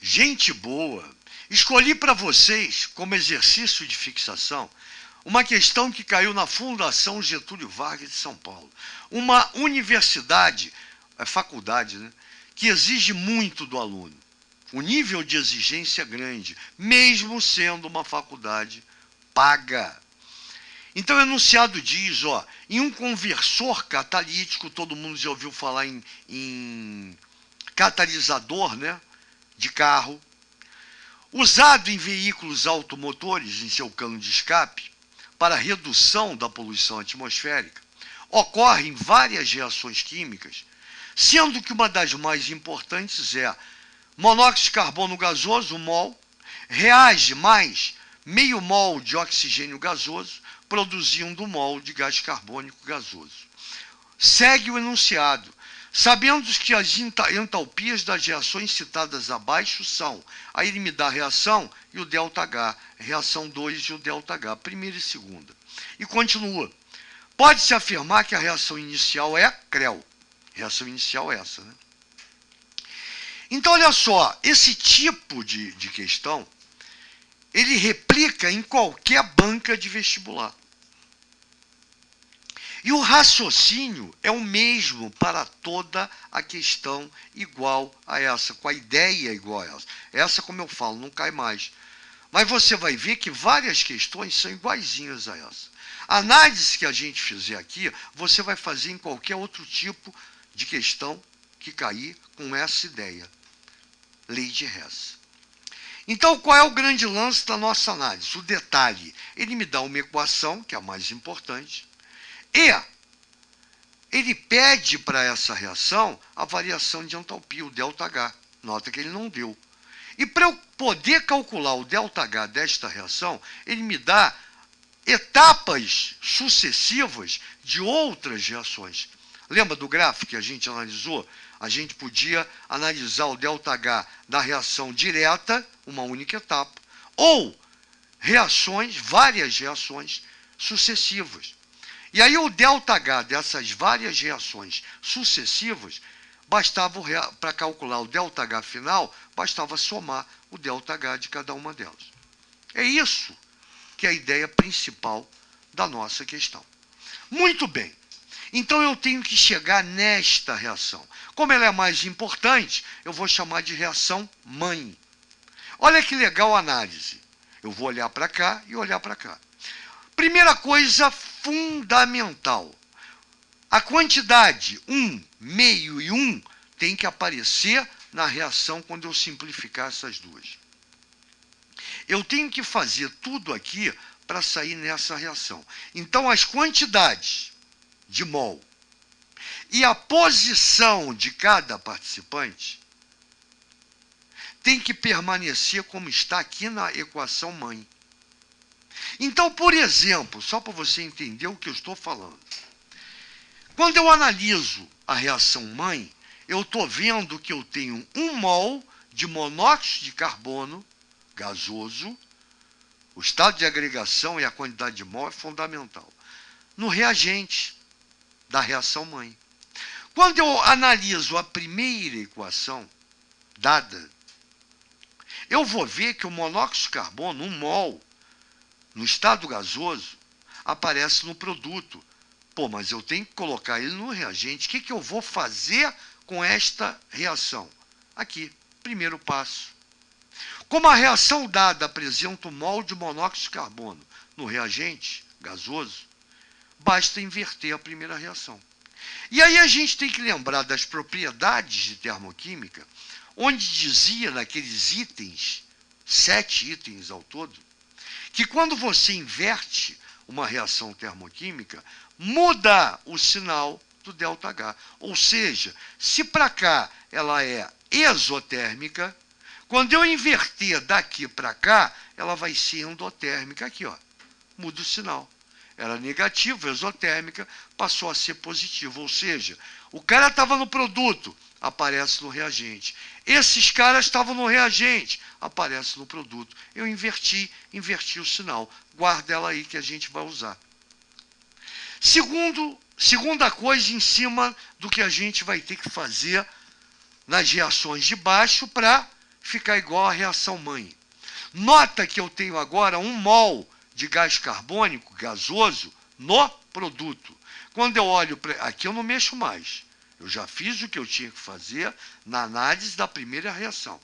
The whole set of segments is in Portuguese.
Gente boa, escolhi para vocês, como exercício de fixação, uma questão que caiu na Fundação Getúlio Vargas de São Paulo. Uma universidade, faculdade, né, que exige muito do aluno. O nível de exigência é grande, mesmo sendo uma faculdade paga. Então o enunciado diz, em um conversor catalítico, todo mundo já ouviu falar em catalisador, né, de carro, usado em veículos automotores em seu cano de escape, para redução da poluição atmosférica, ocorrem várias reações químicas, sendo que uma das mais importantes é monóxido de carbono gasoso, MOL, reage mais meio mol de oxigênio gasoso, produzindo 1 mol de gás carbônico gasoso. Segue o enunciado. Sabendo que as entalpias das reações citadas abaixo são, aí ele me dá a reação e o ΔH, reação 2 e o ΔH, primeira e segunda. E continua. Pode-se afirmar que a reação inicial é CREO. Reação inicial é essa, né? Então, olha só, esse tipo de questão, ele replica em qualquer banca de vestibular. E o raciocínio é o mesmo para toda a questão igual a essa, com a ideia igual a essa. Essa, como eu falo, não cai mais. Mas você vai ver que várias questões são iguaizinhas a essa. A análise que a gente fizer aqui, você vai fazer em qualquer outro tipo de questão que cair com essa ideia. Lei de Hess. Então, qual é o grande lance da nossa análise? O detalhe, ele me dá uma equação, que é a mais importante, e ele pede para essa reação a variação de entalpia, o ΔH. Nota que ele não deu. E para eu poder calcular o ΔH desta reação, ele me dá etapas sucessivas de outras reações. Lembra do gráfico que a gente analisou? A gente podia analisar o ΔH da reação direta, uma única etapa, ou reações, várias reações sucessivas. E aí o ΔH dessas várias reações sucessivas, bastava, para calcular o ΔH final, bastava somar o ΔH de cada uma delas. É isso que é a ideia principal da nossa questão. Muito bem. Então eu tenho que chegar nesta reação. Como ela é mais importante, eu vou chamar de reação mãe. Olha que legal a análise. Eu vou olhar para cá e olhar para cá. Primeira coisa fundamental. A quantidade 1, meio e 1 tem que aparecer na reação quando eu simplificar essas duas. Eu tenho que fazer tudo aqui para sair nessa reação. Então, as quantidades de mol e a posição de cada participante tem que permanecer como está aqui na equação mãe. Então, por exemplo, só para você entender o que eu estou falando, quando eu analiso a reação mãe, eu estou vendo que eu tenho 1 mol de monóxido de carbono gasoso, o estado de agregação e a quantidade de mol é fundamental, no reagente da reação mãe. Quando eu analiso a primeira equação dada, eu vou ver que o monóxido de carbono, 1 mol, no estado gasoso, aparece no produto. Pô, mas eu tenho que colocar ele no reagente. O que eu vou fazer com esta reação? Aqui, primeiro passo. Como a reação dada apresenta 1 mol de monóxido de carbono no reagente gasoso, basta inverter a primeira reação. E aí a gente tem que lembrar das propriedades de termoquímica, onde dizia naqueles itens, 7 itens ao todo, que quando você inverte uma reação termoquímica, muda o sinal do ΔH. Ou seja, se para cá ela é exotérmica, quando eu inverter daqui para cá, ela vai ser endotérmica. Aqui, muda o sinal. Era negativa, exotérmica, passou a ser positiva. Ou seja, o cara estava no produto, aparece no reagente. Esses caras estavam no reagente, aparece no produto. Eu inverti o sinal. Guarda ela aí que a gente vai usar. Segunda coisa em cima do que a gente vai ter que fazer nas reações de baixo para ficar igual à reação mãe. Nota que eu tenho agora 1 mol de gás carbônico gasoso no produto. Quando eu olho para aqui, eu não mexo mais. Eu já fiz o que eu tinha que fazer na análise da primeira reação.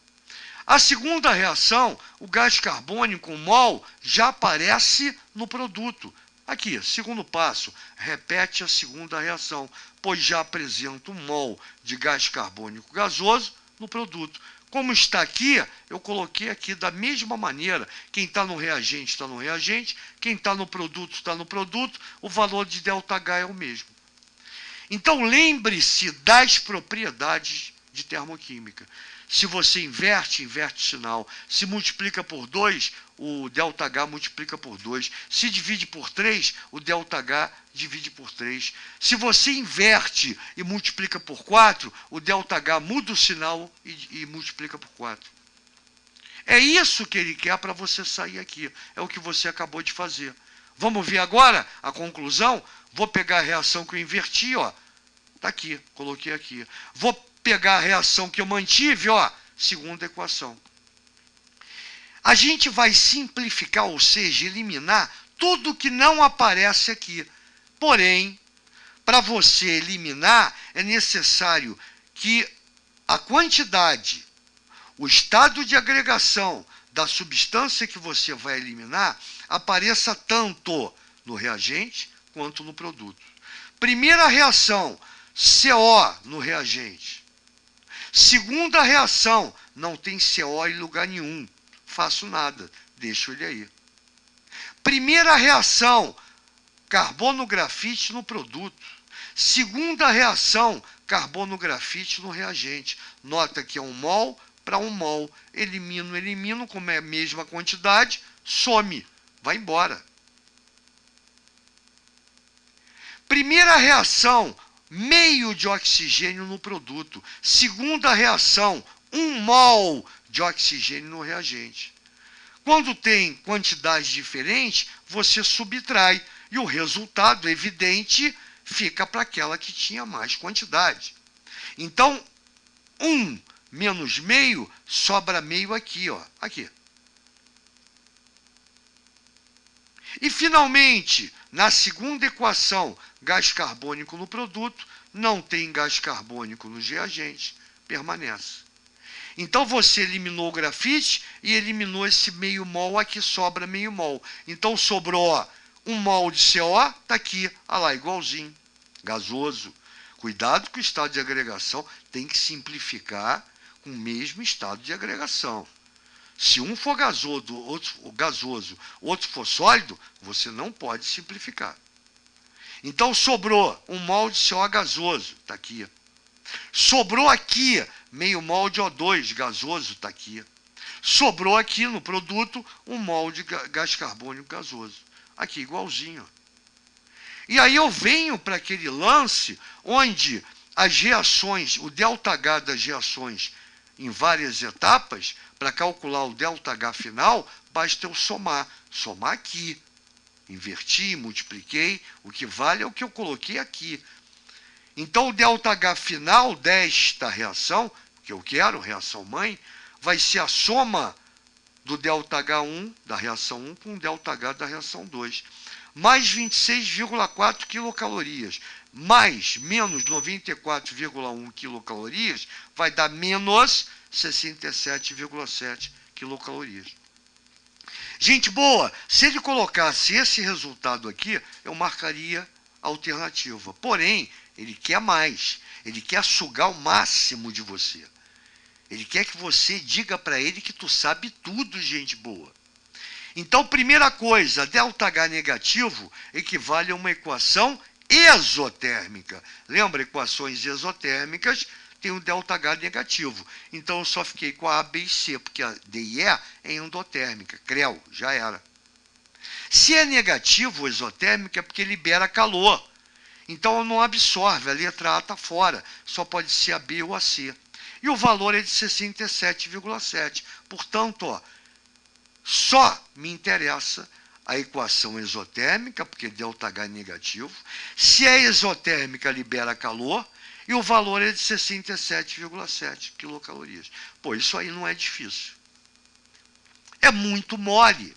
A segunda reação, o gás carbônico, 1 mol, já aparece no produto. Aqui, segundo passo, repete a segunda reação, pois já apresenta 1 mol de gás carbônico gasoso no produto. Como está aqui, eu coloquei aqui da mesma maneira. Quem está no reagente está no reagente, quem está no produto está no produto, o valor de ΔH é o mesmo. Então, lembre-se das propriedades de termoquímica. Se você inverte o sinal. Se multiplica por 2, o ΔH multiplica por 2. Se divide por 3, o ΔH divide por 3. Se você inverte e multiplica por 4, o ΔH muda o sinal e multiplica por 4. É isso que ele quer para você sair aqui. É o que você acabou de fazer. Vamos ver agora a conclusão? Vou pegar a reação que eu inverti, ó. Está aqui, coloquei aqui. Vou pegar a reação que eu mantive, ó, segunda equação. A gente vai simplificar, ou seja, eliminar tudo que não aparece aqui. Porém, para você eliminar, é necessário que a quantidade, o estado de agregação da substância que você vai eliminar apareça tanto no reagente quanto no produto. Primeira reação, CO no reagente. Segunda reação, não tem CO em lugar nenhum. Faço nada, deixo ele aí. Primeira reação, carbono grafite no produto. Segunda reação, carbono grafite no reagente. Nota que é 1 mol para 1 mol. Elimino, como é a mesma quantidade, some, vai embora. Primeira reação, meio de oxigênio no produto. Segunda reação, 1 mol de oxigênio no reagente. Quando tem quantidades diferentes, você subtrai e o resultado evidente fica para aquela que tinha mais quantidade. Então, 1 menos meio, sobra meio aqui, ó, aqui. E, finalmente, na segunda equação, gás carbônico no produto, não tem gás carbônico nos reagentes, permanece. Então, você eliminou o grafite e eliminou esse meio mol, aqui sobra meio mol. Então, sobrou 1 mol de CO, está aqui, olha lá, igualzinho, gasoso. Cuidado que o estado de agregação tem que simplificar com o mesmo estado de agregação. Se um for gasoso, outro for sólido, você não pode simplificar. Então, sobrou 1 mol de CO gasoso, está aqui. Sobrou aqui meio mol de O2 gasoso, está aqui. Sobrou aqui no produto 1 mol de gás carbônico gasoso. Aqui, igualzinho. E aí eu venho para aquele lance onde as reações, o ΔH das reações em várias etapas, para calcular o ΔH final, basta eu somar. Somar aqui. Inverti, multipliquei, o que vale é o que eu coloquei aqui. Então, o ΔH final desta reação, que eu quero, reação mãe, vai ser a soma do ΔH1 da reação 1 com o ΔH da reação 2. Mais 26,4 quilocalorias, mais menos 94,1 quilocalorias, vai dar menos 67,7 quilocalorias. Gente boa, se ele colocasse esse resultado aqui, eu marcaria a alternativa. Porém, ele quer mais. Ele quer sugar o máximo de você. Ele quer que você diga para ele que tu sabe tudo, gente boa. Então, primeira coisa, ΔH negativo equivale a uma equação exotérmica. Lembra, equações exotérmicas tem um ΔH negativo. Então, eu só fiquei com a A, B e C, porque a D e E é endotérmica. CREO, já era. Se é negativo, exotérmica, é porque libera calor. Então, não absorve, a letra A está fora. Só pode ser a B ou a C. E o valor é de 67,7. Portanto, ó, só me interessa a equação exotérmica, porque ΔH é negativo. Se é exotérmica, libera calor. E o valor é de 67,7 quilocalorias. Pô, isso aí não é difícil. É muito mole.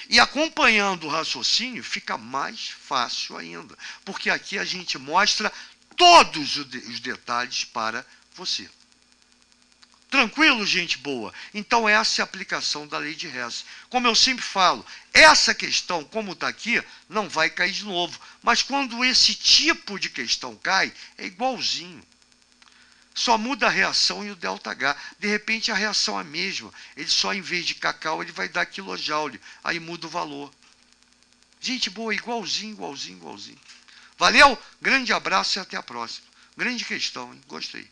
E acompanhando o raciocínio fica mais fácil ainda, porque aqui a gente mostra todos os detalhes para você. Tranquilo, gente boa? Então essa é a aplicação da lei de Hess. Como eu sempre falo, essa questão, como está aqui, não vai cair de novo. Mas quando esse tipo de questão cai, é igualzinho. Só muda a reação e o ΔH. De repente a reação é a mesma. Ele só, em vez de cacau, ele vai dar quilojoule. Aí muda o valor. Gente boa, igualzinho, igualzinho, igualzinho. Valeu? Grande abraço e até a próxima. Grande questão, hein? Gostei.